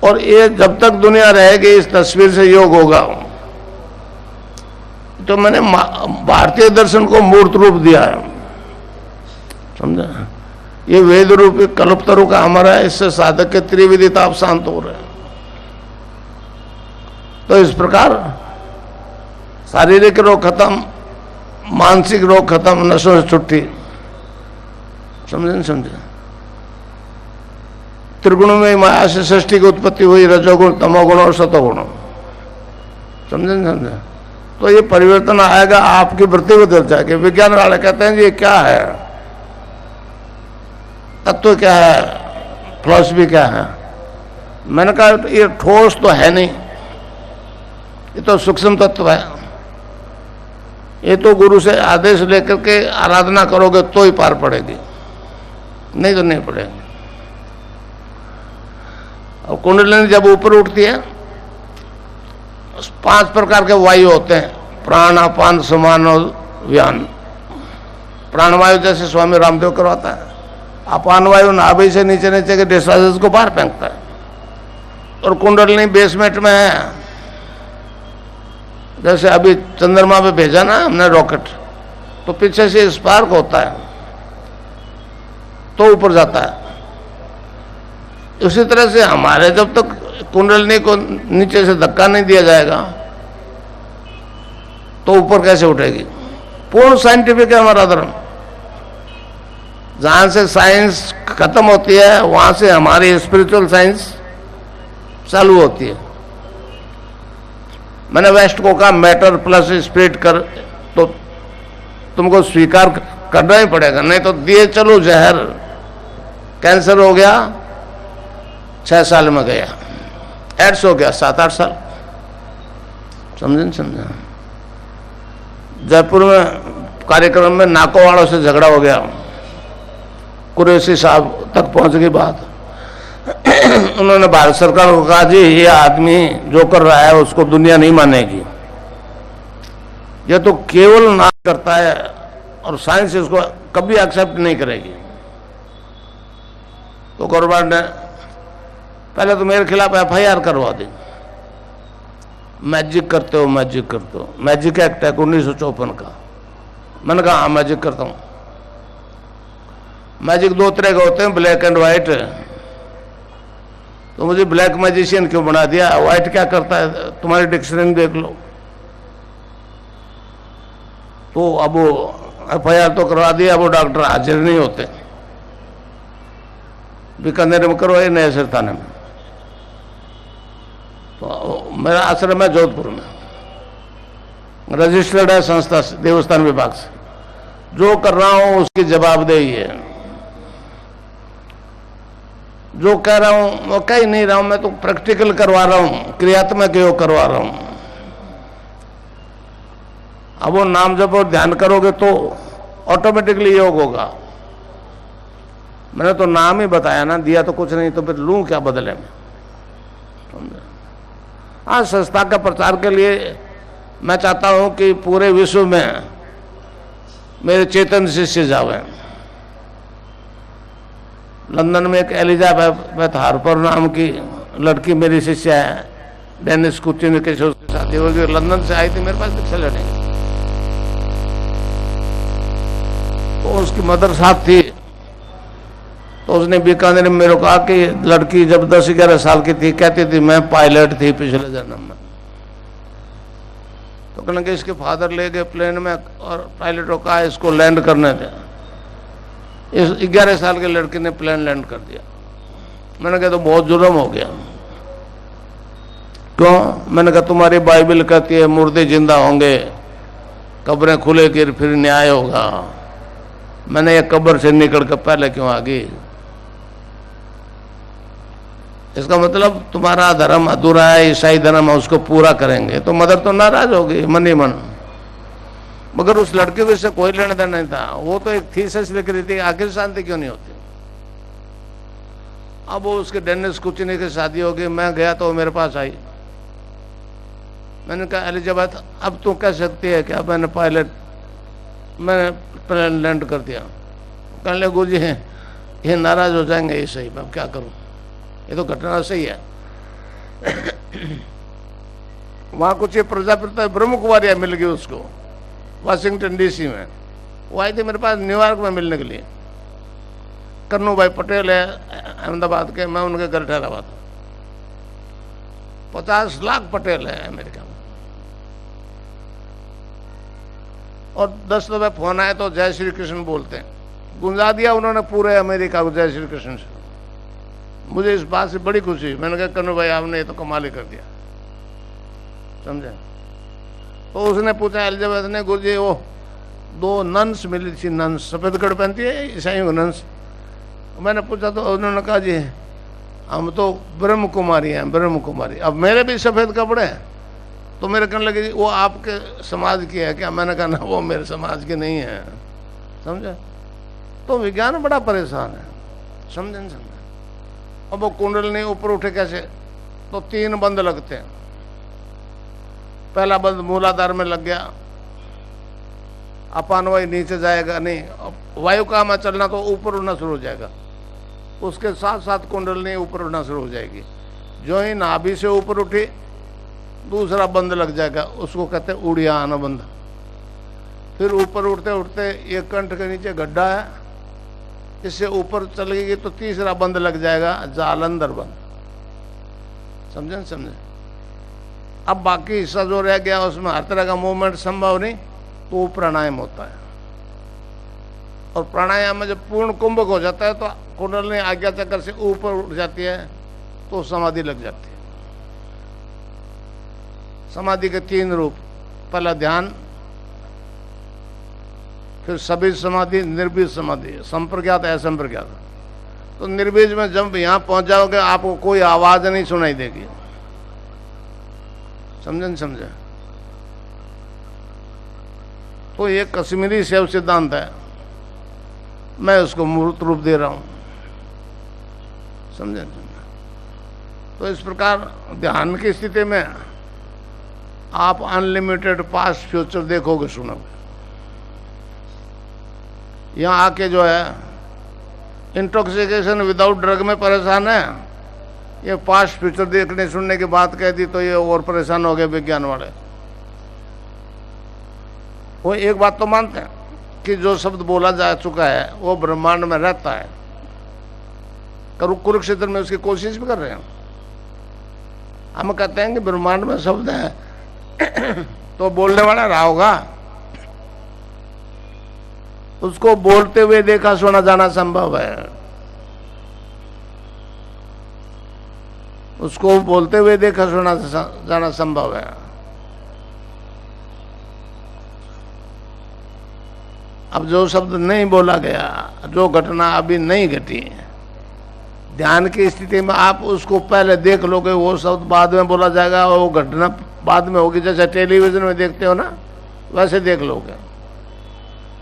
और ये जब तक दुनिया रहेगी इस तस्वीर से योग होगा। तो मैंने भारतीय दर्शन को मूर्त रूप दिया है, समझा। ये वेद रूपी कल्पतरु का अमर है, इससे साधक के त्रिविधि ताप शांत हो रहे हैं। तो इस प्रकार शारीरिक रोग खत्म, मानसिक रोग खत्म, नशों से छुट्टी, समझे नहीं समझे। त्रिगुण में माया से सृष्टि की उत्पत्ति हुई, रजोगुण, तमोगुण और सतोगुण, समझे नहीं समझे। तो ये परिवर्तन आएगा, आपकी वृत्ति बदल जाएगी। विज्ञान वाले कहते हैं जी ये क्या है, तत्व क्या है, फिलॉसफी क्या है। मैंने कहा ये ठोस तो है नहीं, ये तो सूक्ष्म तत्व है। ये तो गुरु से आदेश लेकर के आराधना करोगे तो ही पार पड़ेगी, नहीं तो नहीं पड़ेगी। और कुंडलिनी जब ऊपर उठती है, 5 प्रकार के वायु होते हैं, प्राण, अपान, समान और व्यान। प्राणवायु जैसे स्वामी रामदेव करवाता है, अपान वायु नाभि से नीचे नीचे के डिस्चार्जेस को बाहर फेंकता है। और कुंडलिनी बेसमेंट में है, जैसे अभी चंद्रमा पे भेजा ना हमने रॉकेट, तो पीछे से स्पार्क होता है तो ऊपर जाता है। उसी तरह से हमारे जब तक कुंडलिनी को नीचे से धक्का नहीं दिया जाएगा तो ऊपर कैसे उठेगी। पूर्ण साइंटिफिक है हमारा धर्म। जहां से साइंस खत्म होती है वहां से हमारी स्पिरिचुअल साइंस चालू होती है। मैंने वेस्ट को कहा मैटर प्लस स्पिरिट कर, तो तुमको स्वीकार करना ही पड़ेगा, नहीं तो दिए चलो जहर। कैंसर हो गया 6 साल में गया, एड्स हो गया 7-8 साल, समझे नहीं समझे। जयपुर में कार्यक्रम में नाकों वालों से झगड़ा हो गया, कुरैशी साहब तक पहुंच गई बात। उन्होंने भारत सरकार को कहा जी ये आदमी जो कर रहा है उसको दुनिया नहीं मानेगी, ये तो केवल नाम करता है और साइंस इसको कभी एक्सेप्ट नहीं करेगी। तो गवर्नमेंट ने पहले तो मेरे खिलाफ FIR करवा दी, मैजिक करते हो, मैजिक करते हो। मैजिक एक्ट है 1954 का। मैंने कहा हाँ मैजिक करता हूँ। मैजिक 2 तरह के होते हैं, ब्लैक एंड व्हाइट। तो मुझे ब्लैक मैजिशियन क्यों बना दिया, व्हाइट क्या करता है तुम्हारी डिक्शनरी देख लो। तो अब वो FIR तो करवा दिया, अब वो डॉक्टर हाजिर नहीं होते। बीकानेर में करवाए, नए सिर थाने में। तो मेरा आश्रम है जोधपुर में, रजिस्टर्ड है संस्था देवस्थान विभाग से। जो कर रहा हूं उसकी जवाबदेही है। जो कह रहा हूं वो कह ही नहीं रहा हूं, मैं तो प्रैक्टिकल करवा रहा हूं, क्रियात्मक योग करवा रहा हूं। अब वो नाम जब और ध्यान करोगे तो ऑटोमेटिकली योग होगा। मैंने तो नाम ही बताया ना, दिया तो कुछ नहीं, तो फिर लूं क्या बदले में, समझे। हाँ, संस्था का प्रचार के लिए मैं चाहता हूं कि पूरे विश्व में मेरे चेतन शिष्य जावे। लंदन में एक एलिजाबेथ हार्पर नाम की लड़की मेरी शिष्य है, डेनिस कुचिन के उसकी शादी होगी। लंदन से आई थी मेरे पास दीक्षा लेने, तो उसकी मदर साथ थी। तो उसने बीकानेर में मेरे को कहा कि लड़की जब 10-11 साल की थी कहती थी मैं पायलट थी पिछले जन्म में। तो कहने के इसके फादर ले गए प्लेन में और पायलट को कहा इसको लैंड करने दे। इस 11 साल के लड़के ने प्लेन लैंड कर दिया। मैंने कहा तो बहुत जुर्म हो गया। क्यों? मैंने कहा तुम्हारी बाइबल कहती है मुर्दे जिंदा होंगे, कब्रें खुलेगी, फिर न्याय होगा। मैंने ये कब्र से निकल कर पहले क्यों आ गई? इसका मतलब तुम्हारा धर्म अधूरा है, ईसाई धर्म है, उसको पूरा करेंगे। तो मदर तो नाराज होगी मन ही मन। मगर उस लड़के को इससे कोई लेना देना नहीं था। वो तो एक थीसिस लिख रही थी, आखिर शांति क्यों नहीं होती। अब वो उसके डेनिस कुचिनी की शादी हो गई। मैं गया तो वो मेरे पास आई। मैंने कहा एलिजाबेथ अब तू कह सकती है क्या मैंने प्लेन लैंड कर दिया? कहने लगे गुरुजी ये नाराज हो जाएंगे, ये सही, अब क्या करूं, ये तो घटना सही है। वहां कुछ ये प्रजापिता ब्रह्म कुमारियां मिल गई उसको वाशिंगटन डीसी में। वो आई थी मेरे पास न्यूयॉर्क में मिलने के लिए। कन्नू भाई पटेल है अहमदाबाद के, मैं उनके घर ठहरा हुआ था। 50 लाख पटेल है अमेरिका में। और 10 दफे फोन आए तो जय श्री कृष्ण बोलते हैं। गुंजा दिया उन्होंने पूरे अमेरिका को जय श्री कृष्ण से। मुझे इस बात से बड़ी खुशी। मैंने कहा कन्नू भाई आपने ये तो कमाल ही कर दिया, समझे। तो उसने पूछा एलिजाबेथ ने, गुरुजी वो 2 नन्स मिली थी, नन्स सफेद कपड़े पहनती है ईसाइयों को नन्स। मैंने पूछा तो उन्होंने कहा जी हम तो ब्रह्म कुमारी हैं, ब्रह्म कुमारी। अब मेरे भी सफेद कपड़े हैं। तो मेरे कहने लगे वो आपके समाज की है क्या? मैंने कहा ना वो मेरे समाज की नहीं है, समझे। तो विज्ञान बड़ा परेशान है, समझे नहीं समझे। अब वो कुंडलनी ऊपर उठे कैसे? तो 3 बंद लगते हैं। पहला बंद मूलाधार में लग गया, अपान वायु नीचे जाएगा नहीं, वायु का में चलना तो ऊपर उड़ना शुरू हो जाएगा। उसके साथ साथ कुंडलनी ऊपर उड़ना शुरू हो जाएगी। जो ही नाभि से ऊपर उठी दूसरा बंद लग जाएगा, उसको कहते हैं उड़ियान बंद। फिर ऊपर उड़ते उड़ते ये कंठ के नीचे गड्ढा है, इससे ऊपर चलेगी तो तीसरा बंद लग जाएगा, जालंधर बंद। समझे समझे। अब बाकी हिस्सा जो रह गया उसमें हर तरह का मूवमेंट संभव नहीं, तो वो प्राणायाम होता है। और प्राणायाम में जब पूर्ण कुंभक हो जाता है तो कुंडलनी आज्ञा चक्र से ऊपर उठ जाती है, तो समाधि लग जाती है। समाधि के 3 रूप, पहला ध्यान, फिर सभी समाधि, निर्बीज समाधि, संप्रज्ञात असंप्रज्ञात। तो निर्बीज में जब यहां पहुंच जाओगे आपको कोई आवाज नहीं सुनाई देगी, समझे नहीं समझे। तो ये कश्मीरी शैव सिद्धांत है, मैं उसको मूर्त रूप दे रहा हूं, समझे। तो इस प्रकार ध्यान की स्थिति में आप अनलिमिटेड पास्ट फ्यूचर देखोगे, सुनोगे। यहां आके जो है इंटॉक्सिकेशन विदाउट ड्रग में परेशान है, ये पास्ट फ्यूचर देखने सुनने की बात कह दी तो ये और परेशान हो गए विज्ञान वाले। वो एक बात तो मानते हैं कि जो शब्द बोला जा चुका है वो ब्रह्मांड में रहता है। कुरुक्षेत्र में उसकी कोशिश भी कर रहे हैं। हम कहते हैं कि ब्रह्मांड में शब्द है तो बोलने वाला रहा होगा, उसको बोलते हुए देखा सुना जाना संभव है, उसको बोलते हुए देखा सुना जाना संभव है। अब जो शब्द नहीं बोला गया, जो घटना अभी नहीं घटी, ध्यान की स्थिति में आप उसको पहले देख लोगे, वो शब्द बाद में बोला जाएगा और वो घटना बाद में होगी। जैसे टेलीविजन में देखते हो ना, वैसे देख लोगे।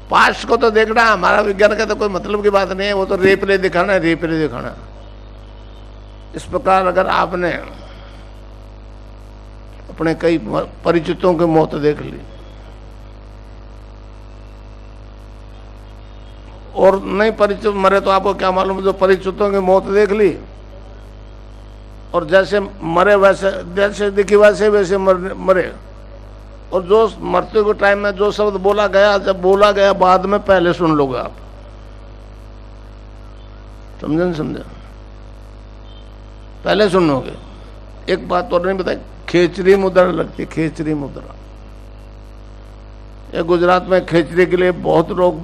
पास्ट को तो देखना हमारा विज्ञान का तो कोई मतलब की बात नहीं है, वो तो रिप्ले दिखाना है, रिप्ले दिखाना। इस प्रकार अगर आपने अपने कई परिचितों की मौत देख ली और नहीं परिचित मरे तो आपको क्या मालूम, जो परिचितों की मौत देख ली और जैसे मरे वैसे, जैसे दिखी वैसे वैसे मरे। और जो मरते के टाइम में जो शब्द बोला गया, जब बोला गया बाद में पहले सुन लोगे आप, समझे नहीं समझे, पहले सुनोगे। एक बात और नहीं बताई, खेचरी मुद्रा लगती, खेचरी मुद्रा। ये गुजरात में खिचड़ी के लिए बहुत लोग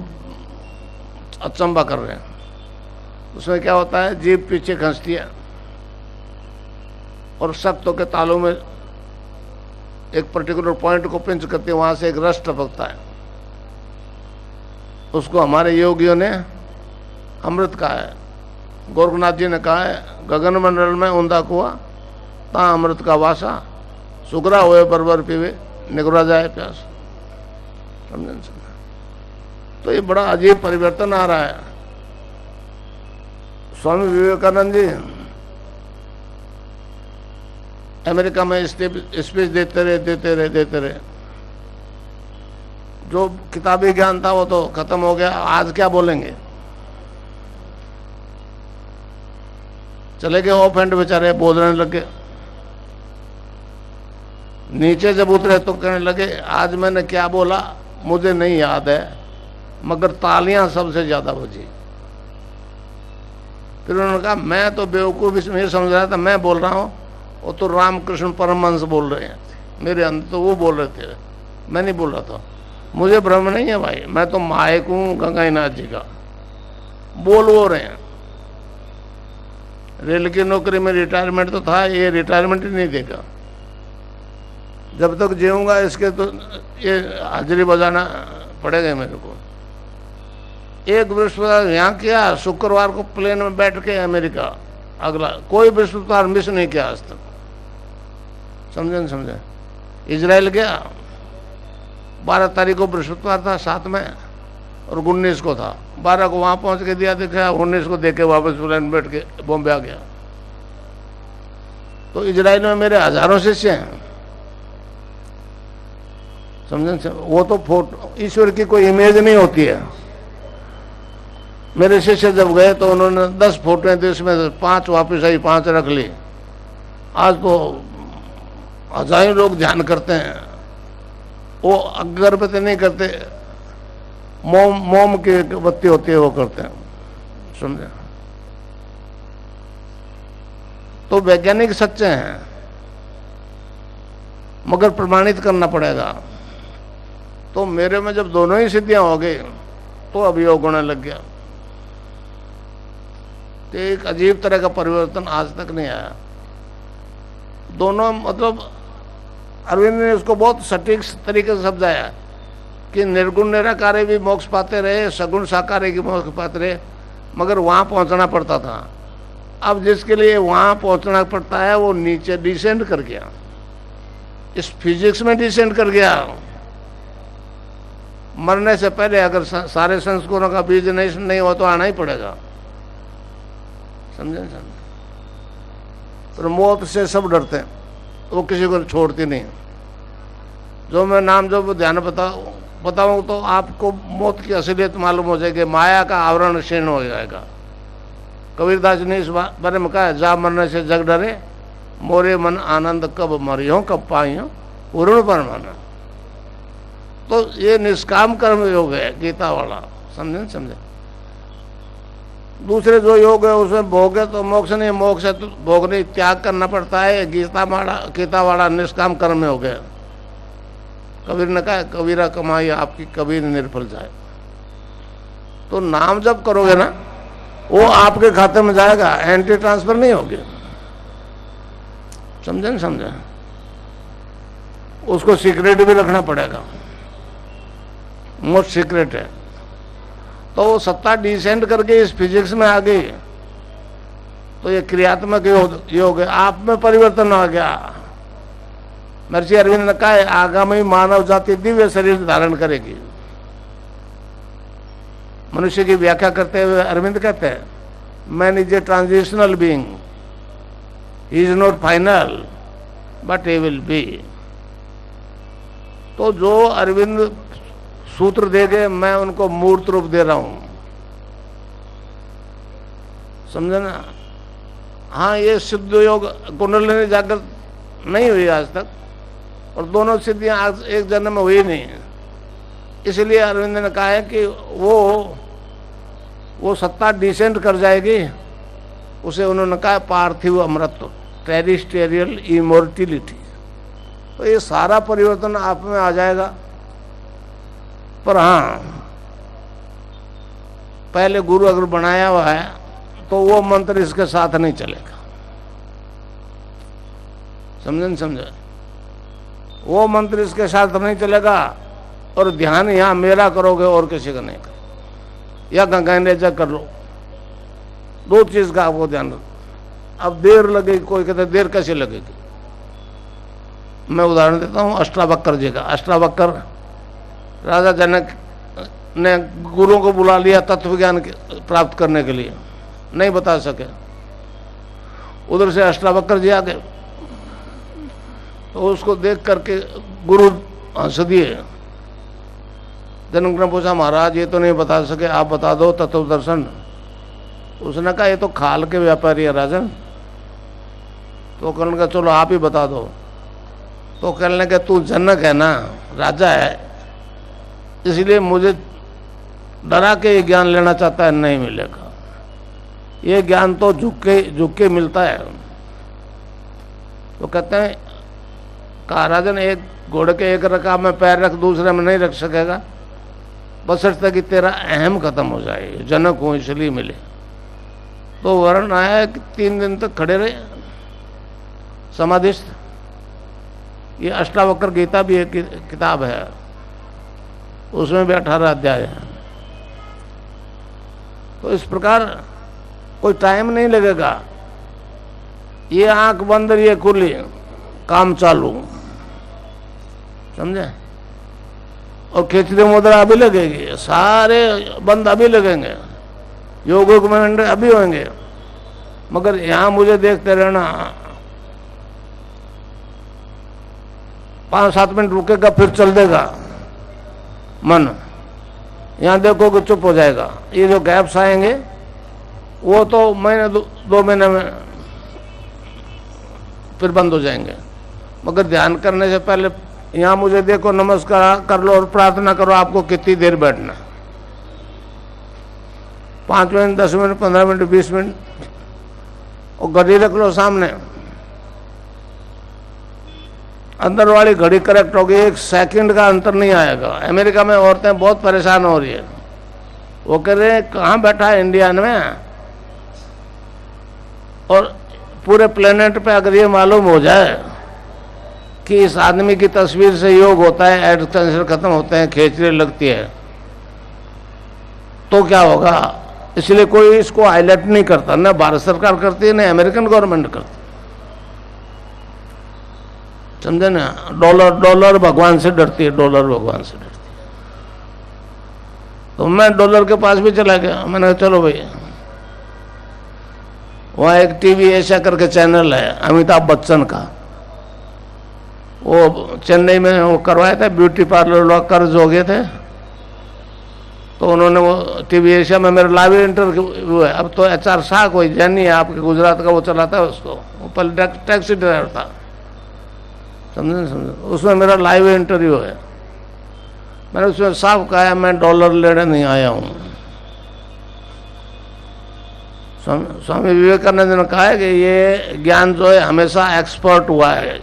अचंबा कर रहे हैं। उसमें क्या होता है, जीभ पीछे खींचती है और शक्तों के तालू में एक पर्टिकुलर पॉइंट को पिंच करती है, वहां से एक रस टपकता है। उसको हमारे योगियों ने अमृत कहा है। गोरखनाथ जी ने कहा है, गगन मंडल में ऊंधा कुआ ता अमृत का वासा, सुगरा हुए बरबर पीवे निगरा जाए प्यास। समझे? तो ये बड़ा अजीब परिवर्तन आ रहा है। स्वामी विवेकानंद जी अमेरिका में स्पीच देते रहे। जो किताबी ज्ञान था वो तो खत्म हो गया। आज क्या बोलेंगे? चले गए ऑफ हैंड बेचारे, बोलने लगे। नीचे जब उतरे तो कहने लगे, आज मैंने क्या बोला मुझे नहीं याद है, मगर तालियां सबसे ज्यादा बजी। फिर उन्होंने कहा, मैं तो बेवकूफ इसमें समझ रहा था, मैं बोल रहा हूं, वो तो रामकृष्ण परमहंस बोल रहे हैं, मेरे अंदर तो वो बोल रहे थे, मैं नहीं बोल रहा था। मुझे भ्रम नहीं है भाई, मैं तो मायक हूं गंगाईनाथ जी का। बोल वो रहे हैं। रेल की नौकरी में रिटायरमेंट तो था, ये रिटायरमेंट ही नहीं देगा। जब तक जीऊंगा इसके तो ये हाजिरी बजाना पड़ेगा मेरे को। एक बृहस्पतिवार यहाँ किया, शुक्रवार को प्लेन में बैठ के अमेरिका, अगला कोई बृहस्पतिवार मिस नहीं किया आज तक। समझे? इजराइल गया, 12 तारीख को बृहस्पतिवार था, 7 में, और 19 को था। 12 को वहां पहुंच के दिया देखा, 19 को देखे वापस प्लेन बैठ के बॉम्बे आ गया। तो इजराइल में मेरे हजारों शिष्य हैं। समझे? वो तो फोटो, ईश्वर की कोई इमेज नहीं होती है। मेरे शिष्य जब गए तो उन्होंने 10 फोटोएं दी, उसमें 5 वापस आई, 5 रख ली। आज तो हजारों लोग ध्यान करते हैं। वो अगरबत्ती नहीं करते, मोम की बत्ती होती है वो करते हैं। समझे? तो वैज्ञानिक सच्चे हैं, मगर प्रमाणित करना पड़ेगा। तो मेरे में जब दोनों ही सिद्धियां हो गई तो अभियोग होने लग गया। तो एक अजीब तरह का परिवर्तन आज तक नहीं आया। दोनों मतलब अरविंद ने उसको बहुत सटीक तरीके से समझाया कि निर्गुण निराकार भी मोक्ष पाते रहे, सगुण साकार भी मोक्ष पाते रहे, मगर वहां पहुंचना पड़ता था। अब जिसके लिए वहां पहुंचना पड़ता है वो नीचे डिसेंड कर गया, इस फिजिक्स में डिसेंड कर गया। मरने से पहले अगर सारे संस्कारों का बीज नहीं हो तो आना ही पड़ेगा। समझे? पर मौत से सब डरते हैं, वो किसी को छोड़ती नहीं। जो मैं नाम जो ध्यान बताऊं तो आपको मौत की असलियत मालूम हो जाएगी। माया का आवरण क्षीण हो जाएगा। कबीरदास ने इस बारे में कहा, जा मरने से जग डरे, मोरे मन आनंद कब मरियो कब पाइयो पूर्ण परमाना। तो ये निष्काम कर्म योग है गीता वाला। समझे? दूसरे जो योग है उसमें भोग है तो मोक्ष नहीं, मोक्ष है तो भोग नहीं, त्याग करना पड़ता है। गीता वाला निष्काम कर्म हो गया। कबीर ने कहा, कबीरा कमाई आपकी कबीर निर्फल जाए। तो नाम जब करोगे ना वो आपके खाते में जाएगा, एंटी ट्रांसफर नहीं होगी। समझे? उसको सीक्रेट भी रखना पड़ेगा, मोस्ट सीक्रेट है। तो वो सत्ता डिसेंड करके इस फिजिक्स में आ गई। तो ये क्रियात्मक योग है, आप में परिवर्तन आ गया। महर्षि अरविंद ने कहा, आगामी मानव जाति दिव्य शरीर धारण करेगी। मनुष्य की व्याख्या करते हुए अरविंद कहते हैं, man is a transitional being, he is not final but he will be. तो जो अरविंद सूत्र देंगे मैं उनको मूर्त रूप दे रहा हूं। समझे ना? हाँ, ये सिद्ध योग कुंडलिनी जागृत नहीं हुई आज तक, और दोनों सिद्धियां आज एक जन्म में हुई नहीं। इसलिए अरविंद ने कहा है कि वो सत्ता डिसेंड कर जाएगी। उसे उन्होंने कहा पार्थिव अमृत, टेरिस्टेरियल इमोर्टिलिटी। तो ये सारा परिवर्तन आप में आ जाएगा। पर हाँ, पहले गुरु अगर बनाया हुआ है तो वो मंत्र इसके साथ नहीं चलेगा। समझे? वो मंत्र इसके साथ नहीं चलेगा। और ध्यान यहां मेरा करोगे और किसी का नहीं करो, या गंगा कर लो। दो चीज का आपको ध्यान रखो। अब देर लगेगी, कोई कहते देर कैसे लगेगी? मैं उदाहरण देता हूं अष्टावक्र जी का। अष्टावक्र, राजा जनक ने गुरुओं को बुला लिया तत्व ज्ञान प्राप्त करने के लिए, नहीं बता सके। उधर से अष्टावक्र जी आ गए, तो उसको देख करके गुरु हंस दिए। जनक ने पूछा, महाराज ये तो नहीं बता सके, आप बता दो तत्व दर्शन। उसने कहा ये तो खाल के व्यापारी है राजन। तो कहने का चलो आप ही बता दो। तो कहने का तू जनक है ना, राजा है, इसलिए मुझे डरा के ये ज्ञान लेना चाहता है, नहीं मिलेगा। ये ज्ञान तो झुक के मिलता है। तो कहते हैं कहा राजन, एक घोड़े के एक रकाब में पैर रख, दूसरे में नहीं रख सकेगा, बशर्ते कि तेरा अहम खत्म हो जाए। जनक हूं इसलिए मिले। तो वर्ण आया है कि 3 दिन तक खड़े रहे समाधिस्थ। ये अष्टावक्र गीता भी एक किताब है, उसमें भी 18 अध्याय है। तो इस प्रकार कोई टाइम नहीं लगेगा। ये आंख बंद, ये खुली, काम चालू। समझे? और खिचड़ी मुद्रा अभी लगेगी, सारे बंद अभी लगेंगे, योगिक में अभी होंगे। मगर यहां मुझे देखते रहना, 5-7 मिनट रुकेगा, फिर चल देगा मन। यहां देखोगे चुप हो जाएगा। ये जो गैप्स आएंगे वो तो महीने 2 महीने में फिर बंद हो जाएंगे। मगर ध्यान करने से पहले यहां मुझे देखो, नमस्कार कर लो और प्रार्थना करो आपको कितनी देर बैठना। 5 मिनट, 10 मिनट, 15 मिनट, 20 मिनट। और घड़ी रख लो सामने, अंदर वाली घड़ी करेक्ट होगी, 1 सेकंड का अंतर नहीं आएगा। अमेरिका में औरतें बहुत परेशान हो रही है, वो कह रहे हैं कहाँ बैठा है इंडिया में। और पूरे प्लेनेट पे अगर ये मालूम हो जाए कि इस आदमी की तस्वीर से योग होता है, एड कैंसर खत्म होते हैं, खेचरे लगती है, तो क्या होगा? इसलिए कोई इसको हाईलाइट नहीं करता, ना भारत सरकार करती है, ना अमेरिकन गवर्नमेंट करती। समझे ना? डॉलर भगवान से डरती है, डॉलर भगवान से डरती है। तो मैं डॉलर के पास भी चला गया। मैंने कहा चलो भाई, वहाँ एक टीवी एशिया करके चैनल है अमिताभ बच्चन का, वो चेन्नई में वो करवाया था, ब्यूटी पार्लर लोग कर्ज हो गए थे, तो उन्होंने वो टीवी एशिया में मेरा लाइव इंटरव्यू है। अब तो HR शाह कोई जैनी है आपके गुजरात का, वो चलाता है उसको, वो पहले टैक्सी ड्राइवर था। समझे? उसमें मेरा लाइव इंटरव्यू है। मैंने उसमें साफ कहा है मैं डॉलर लेने नहीं आया हूँ। स्वामी विवेकानंद ने कहा है कि ये ज्ञान जो है हमेशा एक्सपर्ट हुआ है।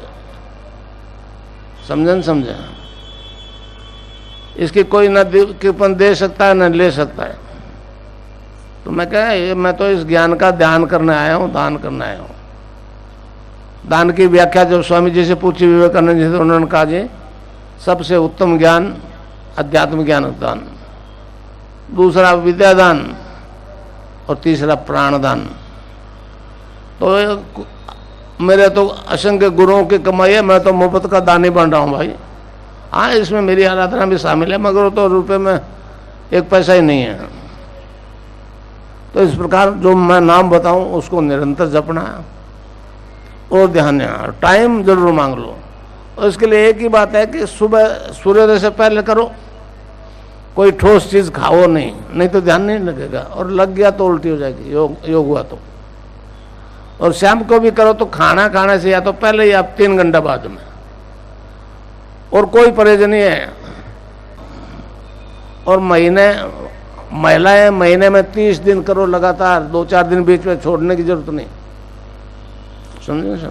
समझे? इसकी कोई न कीपन दे सकता है न ले सकता है। तो मैं कहा मैं तो इस ज्ञान का ध्यान करने आया हूँ, दान करने आया हूँ। दान की व्याख्या जब स्वामी जी से पूछी विवेकानंद जी, तो उन्होंने कहा जी सबसे उत्तम ज्ञान अध्यात्म ज्ञान दान, दूसरा विद्यादान और तीसरा प्राणदान। तो मेरे तो असंख्य गुरुओं की कमाई है, मैं तो मुफ्त का दानी बन रहा हूँ भाई। हाँ, इसमें मेरी आराधना भी शामिल है, मगर वो तो रुपये में 1 पैसा ही नहीं है। तो इस प्रकार जो मैं नाम बताऊं उसको निरंतर जपना है और ध्यान है। टाइम जरूर मांग लो। और इसके लिए एक ही बात है कि सुबह सूर्योदय से पहले करो, कोई ठोस चीज खाओ नहीं तो ध्यान नहीं लगेगा, और लग गया तो उल्टी हो जाएगी, योग हुआ तो। और शाम को भी करो तो खाना खाने से या तो पहले या 3 घंटा बाद में, और कोई परहेज नहीं है। और महिलाएं महीने में 30 दिन करो लगातार, 2-4 दिन बीच में छोड़ने की जरूरत नहीं। समझे?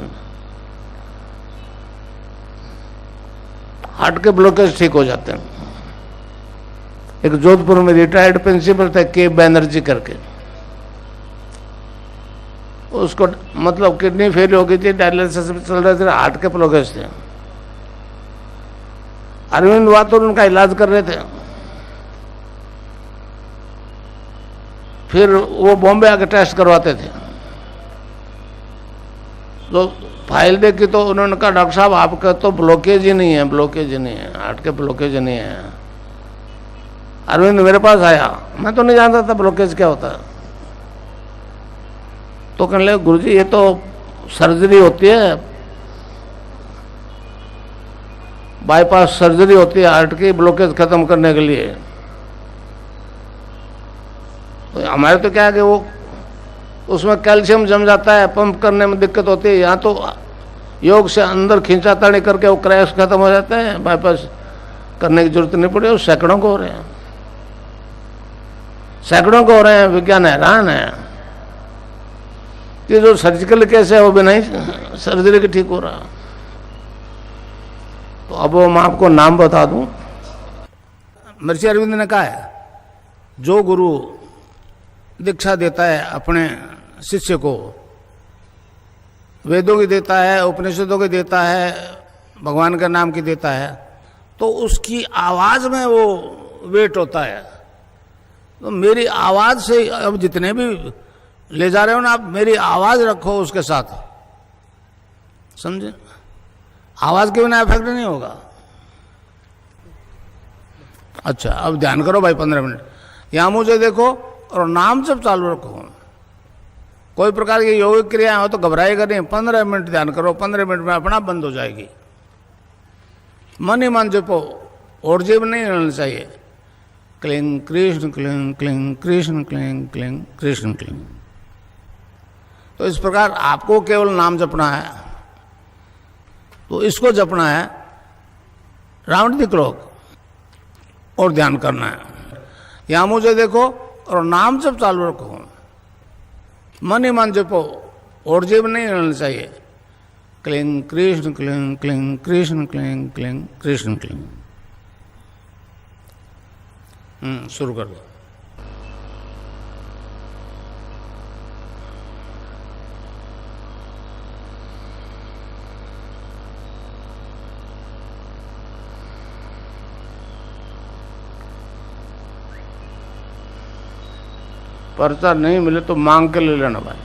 हार्ट के ब्लॉकेज ठीक हो जाते हैं। एक जोधपुर में रिटायर्ड प्रिंसिपल थे के बैनर्जी करके, उसको मतलब किडनी फेल हो गई थी, डायलिसिस चल रहे थे, हार्ट के ब्लॉकेज थे। अरविंद वातुर उनका इलाज कर रहे थे। फिर वो बॉम्बे आके टेस्ट करवाते थे, तो फाइल देखी तो उन्होंने कहा डॉक्टर साहब आपका तो ब्लॉकेज ही नहीं है, ब्लॉकेज ही नहीं है, हार्ट के ब्लॉकेज नहीं है। अरविंद मेरे पास आया, मैं तो नहीं जानता था ब्लॉकेज क्या होता है। तो कहने लगे गुरुजी ये तो सर्जरी होती है, बाईपास सर्जरी होती है हार्ट की ब्लॉकेज खत्म करने के लिए। तो हमारे तो क्या है कि वो उसमें कैल्शियम जम जाता है, पंप करने में दिक्कत होती है। यहाँ तो योग से अंदर खींचातानी करके वो क्रैश खत्म हो जाता है, बाईपास करने की जरूरत नहीं पड़ी। वो सैकड़ों को हो रहे हैं, सैकड़ों को हो रहे हैं। विज्ञान हैरान है कि जो सर्जिकल केस है वो भी नहीं सर्जरी के ठीक हो रहा। तो अब वो मैं आपको नाम बता दूं। महर्षि अरविंद ने कहा है जो गुरु दीक्षा देता है अपने शिष्य को, वेदों की देता है, उपनिषदों की देता है, भगवान के नाम की देता है, तो उसकी आवाज में वो वेट होता है। तो मेरी आवाज से अब जितने भी ले जा रहे हो ना आप, मेरी आवाज रखो उसके साथ, समझे? आवाज के बिना इफेक्ट नहीं होगा। अच्छा अब ध्यान करो भाई 15 मिनट, यहां मुझे देखो और नाम सब चालू रखो। कोई प्रकार की योगिक क्रिया हो तो घबराएगा नहीं, 15 मिनट ध्यान करो, 15 मिनट में अपना बंद हो जाएगी। मन ही मन जपो और जीव नहीं रहना चाहिए। Cling Krishna cling cling Krishna cling cling Krishna cling. तो इस प्रकार आपको केवल नाम जपना है, तो इसको जपना है राउंड द क्लॉक और ध्यान करना है। यहां मुझे देखो और नाम जब चालू रखो, मन ही मन जपो और जीव नहीं रहना चाहिए। Cling Krishna cling cling Krishna cling cling Krishna cling. शुरू कर दो। पर्चा नहीं मिले तो मांग के ले लेना भाई।